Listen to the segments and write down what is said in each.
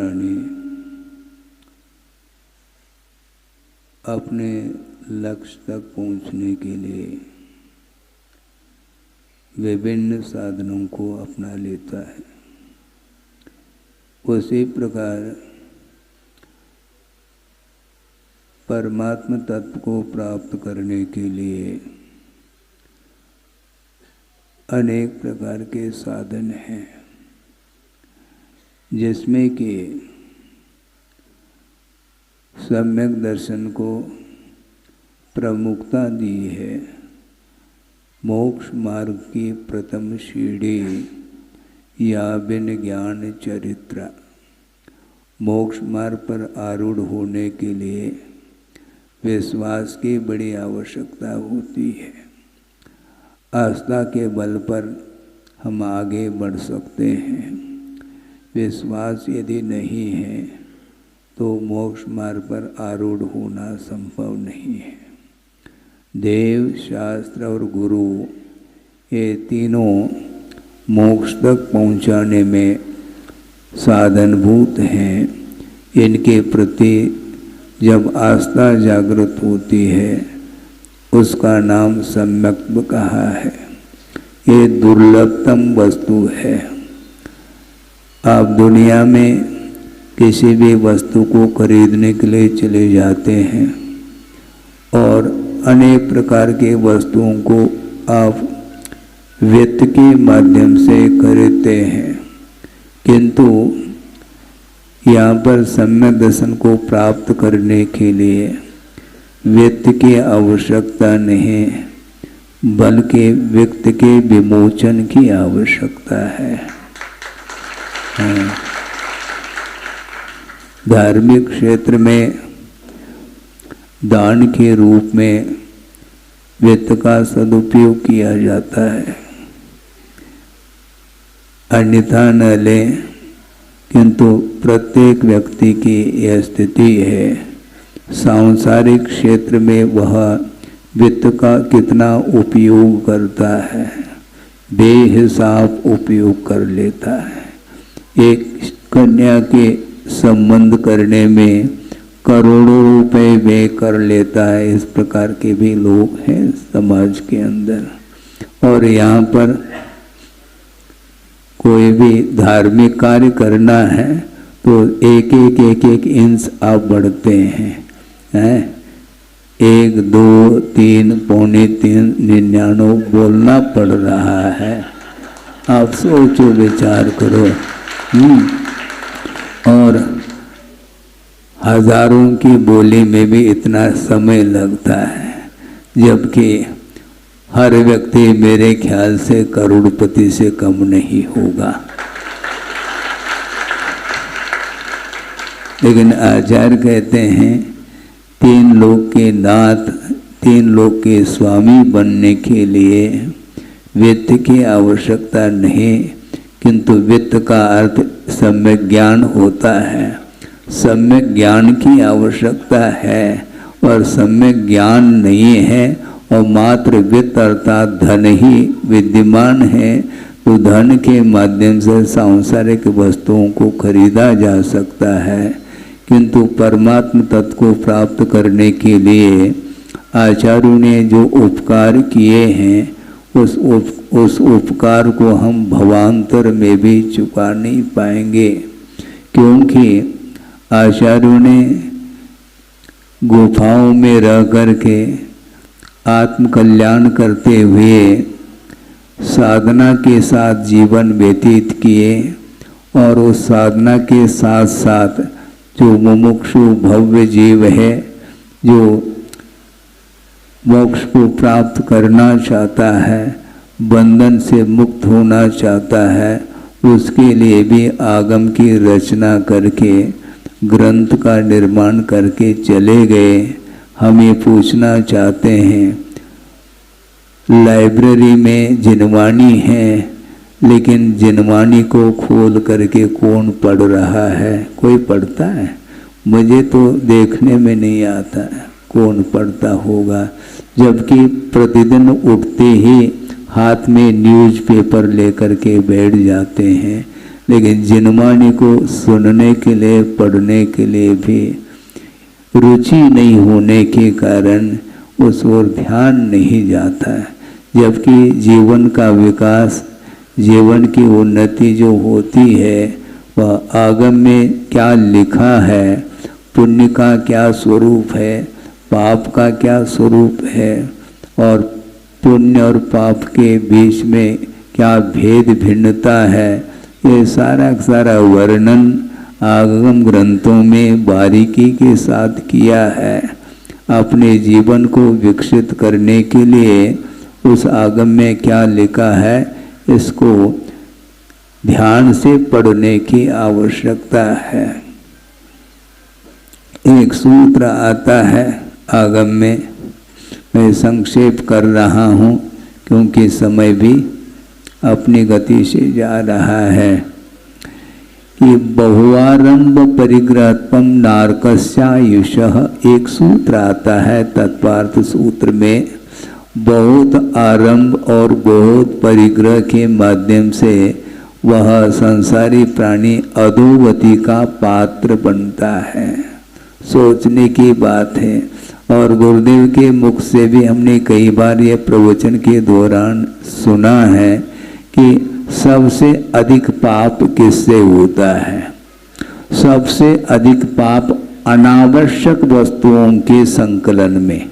प्राणी अपने लक्ष्य तक पहुंचने के लिए विभिन्न साधनों को अपना लेता है। उसी प्रकार परमात्म तत्व को प्राप्त करने के लिए अनेक प्रकार के साधन हैं, जिसमें कि सम्यक दर्शन को प्रमुखता दी है। मोक्ष मार्ग की प्रथम सीढ़ी या बिन ज्ञान चरित्र। मोक्ष मार्ग पर आरूढ़ होने के लिए विश्वास की बड़ी आवश्यकता होती है। आस्था के बल पर हम आगे बढ़ सकते हैं। विश्वास यदि नहीं है तो मोक्ष मार्ग पर आरूढ़ होना संभव नहीं है। देव, शास्त्र और गुरु ये तीनों मोक्ष तक पहुंचाने में साधनभूत हैं। इनके प्रति जब आस्था जागृत होती है उसका नाम सम्यक्त्व कहा है। ये दुर्लभतम वस्तु है। आप दुनिया में किसी भी वस्तु को खरीदने के लिए चले जाते हैं और अनेक प्रकार के वस्तुओं को आप वित्त के माध्यम से खरीदते हैं, किंतु यहाँ पर सम्यक दर्शन को प्राप्त करने के लिए वित्त की आवश्यकता नहीं, बल्कि व्यक्ति के विमोचन की आवश्यकता है। धार्मिक क्षेत्र में दान के रूप में वित्त का सदुपयोग किया जाता है, अन्यथा न लें, किंतु प्रत्येक व्यक्ति की यह स्थिति है। सांसारिक क्षेत्र में वह वित्त का कितना उपयोग करता है, बेहिसाब उपयोग कर लेता है। एक कन्या के संबंध करने में करोड़ों रुपए व्यय कर लेता है। इस प्रकार के भी लोग हैं समाज के अंदर। और यहाँ पर कोई भी धार्मिक कार्य करना है तो एक इंच आप बढ़ते हैं, 1, 2, 3, पौने 3, 99 बोलना पड़ रहा है। आप सोचो, विचार करो। और हजारों की बोली में भी इतना समय लगता है, जबकि हर व्यक्ति मेरे ख्याल से करोड़पति से कम नहीं होगा। लेकिन आचार्य कहते हैं 3 लोक के नाथ, 3 लोक के स्वामी बनने के लिए वित्त की आवश्यकता नहीं, किंतु वित्त का अर्थ सम्यक ज्ञान होता है। सम्यक ज्ञान की आवश्यकता है और सम्यक ज्ञान नहीं है और मात्र वित्त अर्थात धन ही विद्यमान है, तो धन के माध्यम से सांसारिक वस्तुओं को खरीदा जा सकता है। किंतु परमात्म तत्व को प्राप्त करने के लिए आचार्यों ने जो उपकार किए हैं, उस उपकार को हम भवांतर में भी चुका नहीं पाएंगे, क्योंकि आचार्यों ने गुफाओं में रह करके आत्म कल्याण करते हुए साधना के साथ जीवन व्यतीत किए, और उस साधना के साथ साथ जो मुमुक्षु भव्य जीव है, जो मोक्ष को प्राप्त करना चाहता है, बंधन से मुक्त होना चाहता है, उसके लिए भी आगम की रचना करके ग्रंथ का निर्माण करके चले गए। हम ये पूछना चाहते हैं, लाइब्रेरी में जिनवानी है, लेकिन जिनवानी को खोल करके कौन पढ़ रहा है? कोई पढ़ता है? मुझे तो देखने में नहीं आता है कौन पढ़ता होगा, जबकि प्रतिदिन उठते ही हाथ में न्यूज़पेपर लेकर के बैठ जाते हैं। लेकिन जिनमानी को सुनने के लिए, पढ़ने के लिए भी रुचि नहीं होने के कारण उस ओर ध्यान नहीं जाता है। जबकि जीवन का विकास, जीवन की उन्नति जो होती है वह आगम में क्या लिखा है, पुण्य का क्या स्वरूप है, पाप का क्या स्वरूप है, और पुण्य और पाप के बीच में क्या भेद भिन्नता है, ये सारा सारा वर्णन आगम ग्रंथों में बारीकी के साथ किया है। अपने जीवन को विकसित करने के लिए उस आगम में क्या लिखा है, इसको ध्यान से पढ़ने की आवश्यकता है। एक सूत्र आता है आगम में, मैं संक्षेप कर रहा हूँ क्योंकि समय भी अपनी गति से जा रहा है, कि बहुआरंभ परिग्रहत्वम नारकस्यायुषः, एक सूत्र आता है तत्पार्थ सूत्र में। बहुत आरंभ और बहुत परिग्रह के माध्यम से वह संसारी प्राणी अधोगति का पात्र बनता है। सोचने की बात है। और गुरुदेव के मुख से भी हमने कई बार यह प्रवचन के दौरान सुना है कि सबसे अधिक पाप किससे होता है? सबसे अधिक पाप अनावश्यक वस्तुओं के संकलन में।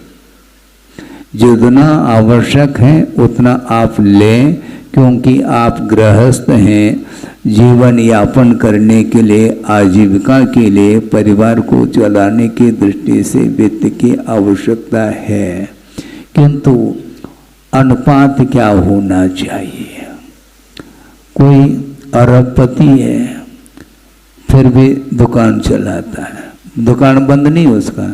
जितना आवश्यक है उतना आप लें, क्योंकि आप गृहस्थ हैं। जीवन यापन करने के लिए, आजीविका के लिए, परिवार को चलाने की दृष्टि से वित्त की आवश्यकता है, किंतु अनुपात क्या होना चाहिए? कोई अरबपति है फिर भी दुकान चलाता है, दुकान बंद नहीं उसका,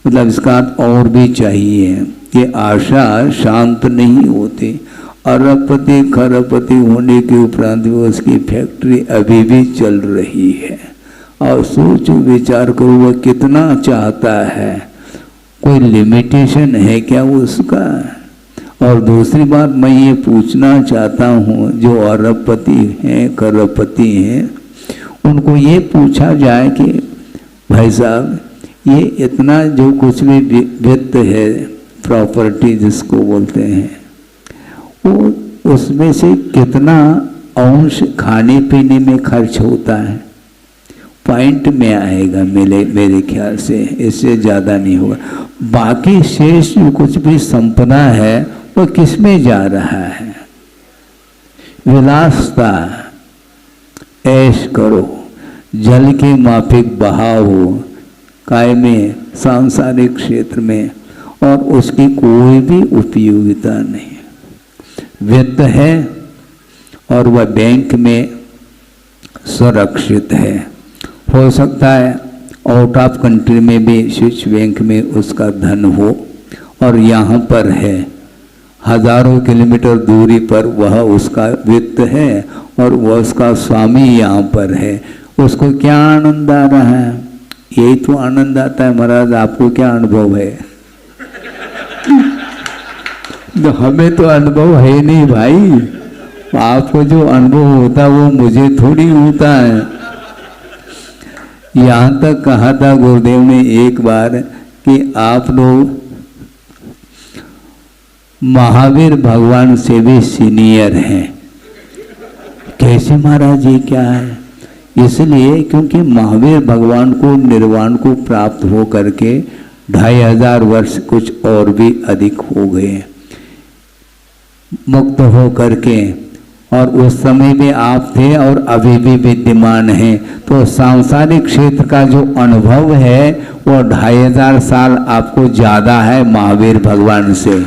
मतलब इसका और भी चाहिए। ये आशा शांत नहीं होती। अरबपति खरबपति होने के उपरांत भी उसकी फैक्ट्री अभी भी चल रही है। और सोचो, विचार करो, वह कितना चाहता है, कोई लिमिटेशन है क्या उसका? और दूसरी बात मैं ये पूछना चाहता हूँ, जो अरबपति हैं, खरबपति हैं, उनको ये पूछा जाए कि भाई साहब, ये इतना जो कुछ भी वित्त है, प्रॉपर्टी जिसको बोलते हैं, वो उसमें से कितना अंश खाने पीने में खर्च होता है? पॉइंट में आएगा मेरे ख्याल से, इससे ज़्यादा नहीं होगा। बाकी शेष जो कुछ भी संपदा है वो किस में जा रहा है? विलासता, ऐश करो, जल के माफिक बहाव हो काय में, सांसारिक क्षेत्र में, और उसकी कोई भी उपयोगिता नहीं। वित्त है और वह बैंक में सुरक्षित है। हो सकता है आउट ऑफ कंट्री में भी स्विस बैंक में उसका धन हो, और यहाँ पर है, हजारों किलोमीटर दूरी पर वह उसका वित्त है और वह उसका स्वामी यहाँ पर है। उसको क्या आनंद आ रहा है? यही तो आनंद आता है। महाराज, आपको क्या अनुभव है? तो हमें तो अनुभव है नहीं भाई। आपको जो अनुभव होता वो मुझे थोड़ी होता है। यहाँ तक कहा था गुरुदेव ने एक बार कि आप लोग महावीर भगवान से भी सीनियर हैं। कैसे महाराज, ये क्या है? इसलिए क्योंकि महावीर भगवान को निर्वाण को प्राप्त हो करके 2500 वर्ष कुछ और भी अधिक हो गए मुक्त हो करके, और उस समय में आप थे और अभी भी विद्यमान हैं। तो सांसारिक क्षेत्र का जो अनुभव है वो 2500 साल आपको ज़्यादा है महावीर भगवान से।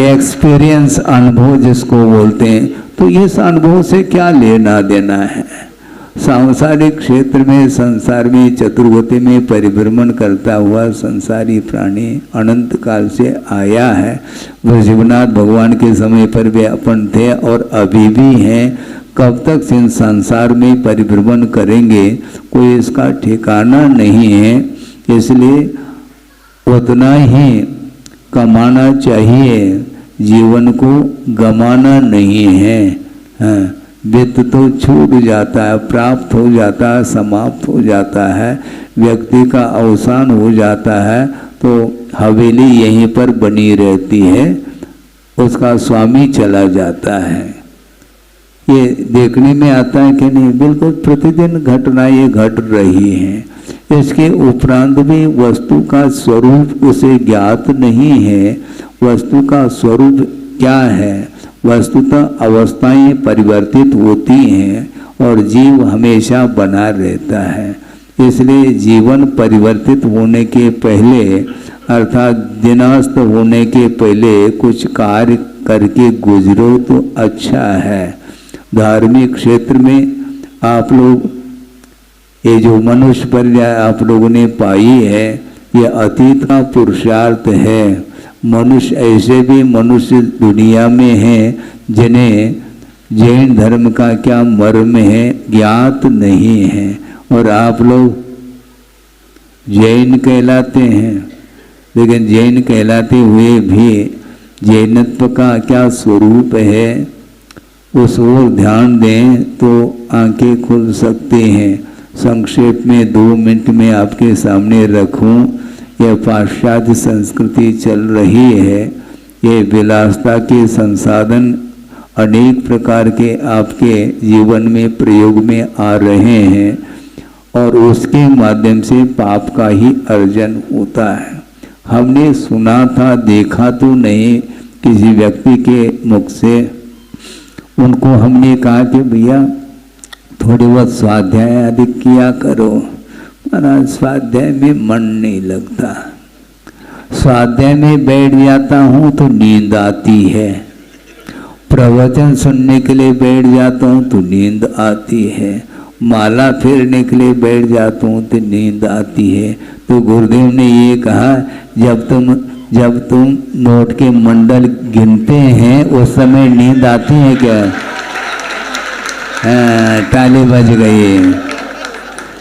एक्सपीरियंस, अनुभव जिसको बोलते हैं। तो इस अनुभव से क्या लेना देना है? सांसारिक क्षेत्र में, संसार में, चतुर्गति में परिभ्रमण करता हुआ संसारी प्राणी अनंत काल से आया है। वृषभनाथ भगवान के समय पर भी अपन थे और अभी भी हैं। कब तक इन संसार में परिभ्रमण करेंगे कोई इसका ठिकाना नहीं है। इसलिए उतना ही कमाना चाहिए, जीवन को गमाना नहीं है। वित्त तो छूट जाता है, प्राप्त हो जाता है, समाप्त हो जाता है, व्यक्ति का अवसान हो जाता है, तो हवेली यहीं पर बनी रहती है, उसका स्वामी चला जाता है। ये देखने में आता है कि नहीं? बिल्कुल प्रतिदिन घटना ये घट रही हैं। इसके उपरांत भी वस्तु का स्वरूप उसे ज्ञात नहीं है। वस्तु का स्वरूप क्या है? वस्तुतः अवस्थाएं परिवर्तित होती हैं और जीव हमेशा बना रहता है। इसलिए जीवन परिवर्तित होने के पहले अर्थात दिनास्त होने के पहले कुछ कार्य करके गुजरो तो अच्छा है। धार्मिक क्षेत्र में आप लोग ये जो मनुष्य पर्याय आप लोगों ने पाई है, ये अतीत का पुरुषार्थ है। मनुष्य ऐसे भी मनुष्य दुनिया में हैं जिन्हें जैन धर्म का क्या मर्म है ज्ञात नहीं है, और आप लोग जैन कहलाते हैं, लेकिन जैन कहलाते हुए भी जैनत्व का क्या स्वरूप है उस ओर ध्यान दें तो आंखें खुल सकती हैं। संक्षेप में 2 मिनट में आपके सामने रखूं, यह पाश्चात्य संस्कृति चल रही है। ये विलासता के संसाधन अनेक प्रकार के आपके जीवन में प्रयोग में आ रहे हैं और उसके माध्यम से पाप का ही अर्जन होता है। हमने सुना था, देखा तो नहीं किसी व्यक्ति के मुख से। उनको हमने कहा कि भैया थोड़ी बहुत स्वाध्याय आदि किया करो। महाराज स्वाध्याय में मन नहीं लगता, स्वाध्याय में बैठ जाता हूँ तो नींद आती है, प्रवचन सुनने के लिए बैठ जाता हूँ तो नींद आती है, माला फेरने के लिए बैठ जाता हूँ तो नींद आती है। तो गुरुदेव ने ये कहा, जब तुम नोट के मंडल गिनते हैं उस समय नींद आती है क्या? ताली बज गई,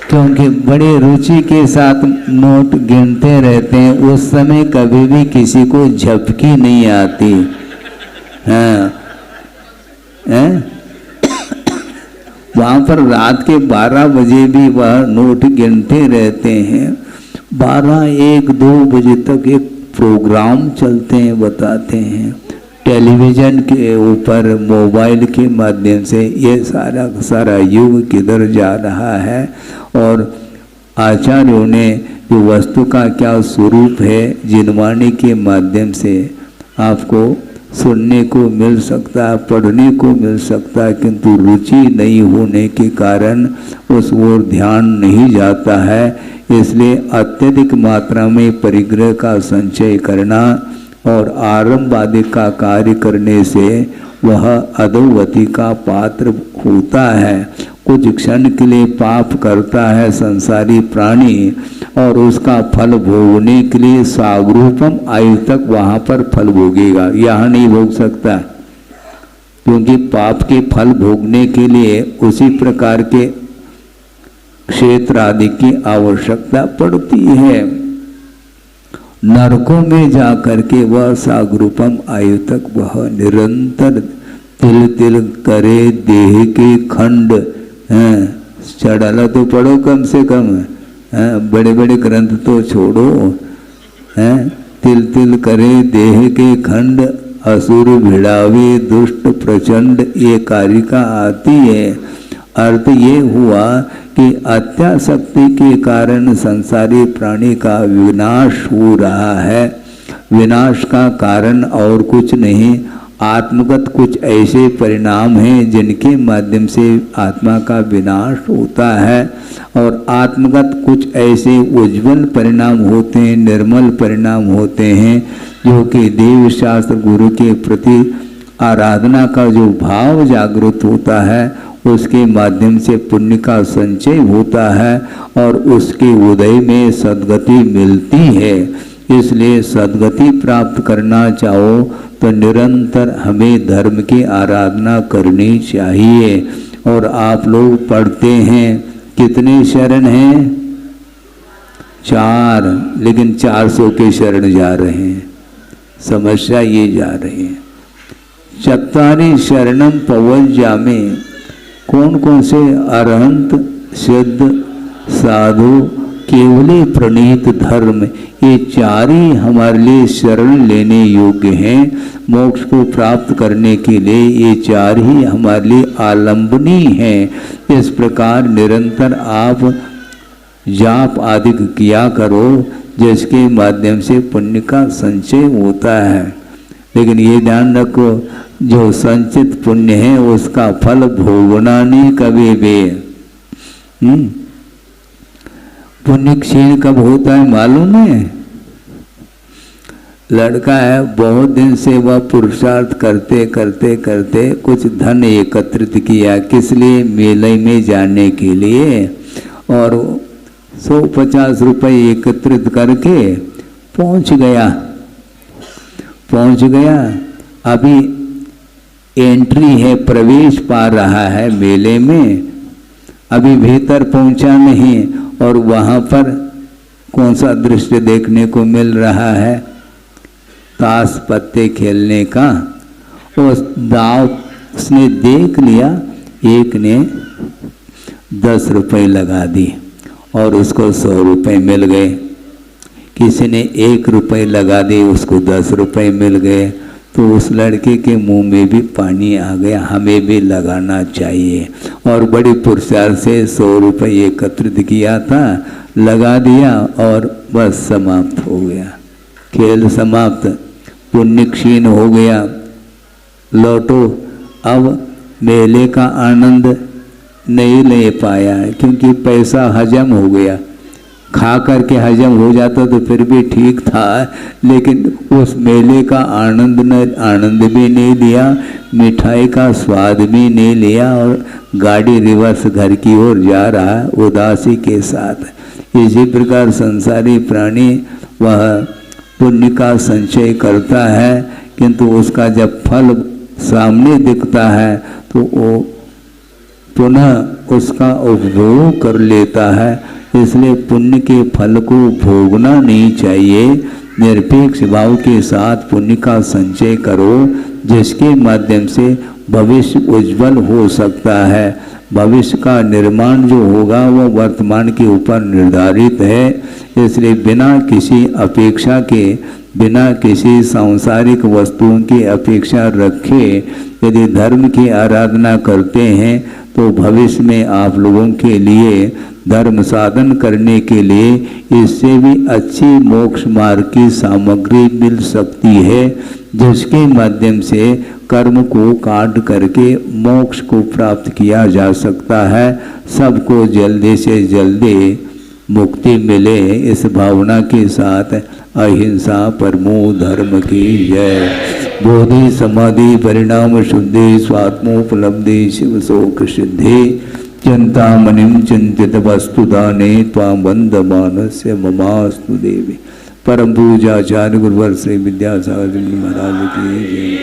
क्योंकि बड़े रुचि के साथ नोट गिनते रहते हैं, उस समय कभी भी किसी को झपकी नहीं आती। वहाँ पर रात के 12 बजे भी वह नोट गिनते रहते हैं। 12, 1, 2 बजे तक एक प्रोग्राम चलते हैं, बताते हैं टेलीविज़न के ऊपर, मोबाइल के माध्यम से। ये सारा युग किधर जा रहा है? और आचार्यों ने जो वस्तु का क्या स्वरूप है जिनवाणी के माध्यम से आपको सुनने को मिल सकता है, पढ़ने को मिल सकता है, किंतु रुचि नहीं होने के कारण उस ओर ध्यान नहीं जाता है। इसलिए अत्यधिक मात्रा में परिग्रह का संचय करना और आरंभ आदि का कार्य करने से वह अधोगति का पात्र होता है। कुछ क्षण के लिए पाप करता है संसारी प्राणी और उसका फल भोगने के लिए सागरूपम आयु तक वहाँ पर फल भोगेगा, यहाँ नहीं भोग सकता, क्योंकि पाप के फल भोगने के लिए उसी प्रकार के क्षेत्र आदि की आवश्यकता पड़ती है। नरकों में जाकर के वह सागरूपम आयु तक वह निरंतर तिल तिल करे देह के खंड, चढ़ाला तो पढ़ो कम से कम, बड़े बड़े ग्रंथ तो छोड़ो, तिल तिल करे देह के खंड, असुर भिड़ावे दुष्ट प्रचंड, ये कारिका आती है। अर्थ ये हुआ कि अत्यासक्ति के कारण संसारी प्राणी का विनाश हो रहा है। विनाश का कारण और कुछ नहीं, आत्मगत कुछ ऐसे परिणाम हैं जिनके माध्यम से आत्मा का विनाश होता है, और आत्मगत कुछ ऐसे उज्जवल परिणाम होते हैं, निर्मल परिणाम होते हैं, जो कि देव शास्त्र गुरु के प्रति आराधना का जो भाव जागृत होता है उसके माध्यम से पुण्य का संचय होता है और उसके उदय में सद्गति मिलती है। इसलिए सद्गति प्राप्त करना चाहो तो निरंतर हमें धर्म की आराधना करनी चाहिए। और आप लोग पढ़ते हैं, कितने शरण हैं? 4, लेकिन 400 के शरण जा रहे हैं। समस्या ये जा रही है, चत्वारि शरणम पवज्जामे, कौन कौन से अरहंत सिद्ध साधु केवली प्रणीत धर्म, ये चार ही हमारे लिए शरण लेने योग्य हैं। मोक्ष को प्राप्त करने के लिए ये चार ही हमारे लिए आलंबनीय हैं। इस प्रकार निरंतर आप जाप आदि किया करो, जिसके माध्यम से पुण्य का संचय होता है। लेकिन ये ध्यान रखो, जो संचित पुण्य है उसका फल भोगना नहीं कभी भी। पुण्य क्षीण कब होता है मालूम है? लड़का है, बहुत दिन से वह पुरुषार्थ करते करते करते कुछ धन एकत्रित किया, किस लिए? मेले में जाने के लिए, और 150 रुपये एकत्रित करके पहुंच गया। अभी एंट्री है, प्रवेश पा रहा है मेले में, अभी भीतर पहुंचा नहीं, और वहाँ पर कौन सा दृश्य देखने को मिल रहा है? ताश पत्ते खेलने का। उस दाव उसने देख लिया, एक ने 10 रुपये लगा दी और उसको 100 रुपये मिल गए। किसी ने 1 रुपये लगा दी, उसको 10 रुपये मिल गए। तो उस लड़के के मुंह में भी पानी आ गया, हमें भी लगाना चाहिए। और बड़ी पुरुषार्थ से 100 रुपये एकत्रित किया था, लगा दिया और बस समाप्त हो गया, खेल समाप्त, पुण्य क्षीण हो गया। लौटो, अब मेले का आनंद नहीं ले पाया, क्योंकि पैसा हजम हो गया। खा करके हजम हो जाता तो फिर भी ठीक था, लेकिन उस मेले का आनंद भी नहीं लिया, मिठाई का स्वाद भी नहीं लिया, और गाड़ी रिवर्स घर की ओर जा रहा उदासी के साथ। इसी प्रकार संसारी प्राणी वह पुण्य का संचय करता है, किंतु उसका जब फल सामने दिखता है तो वो पुनः उसका उपभोग कर लेता है। इसलिए पुण्य के फल को भोगना नहीं चाहिए। निरपेक्ष भाव के साथ पुण्य का संचय करो, जिसके माध्यम से भविष्य उज्जवल हो सकता है। भविष्य का निर्माण जो होगा वह वर्तमान के ऊपर निर्धारित है। इसलिए बिना किसी अपेक्षा के, बिना किसी सांसारिक वस्तुओं की अपेक्षा रखे यदि धर्म की आराधना करते हैं तो भविष्य में आप लोगों के लिए धर्म साधन करने के लिए इससे भी अच्छी मोक्ष मार्ग की सामग्री मिल सकती है, जिसके माध्यम से कर्म को काट करके मोक्ष को प्राप्त किया जा सकता है। सबको जल्दी से जल्दी मुक्ति मिले, इस भावना के साथ अहिंसा परमो धर्म की जय। बोधि समाधि परिणाम शुद्धि स्वात्मोपलब्धि शिव शोक सिद्धि चिंतामणिं चिंतित वस्तुदाने त्वां वंदमानस्य ममास्तु देवी। परम पूज्य आचार्य गुरुवर श्री विद्यासागर जी महाराज की जय।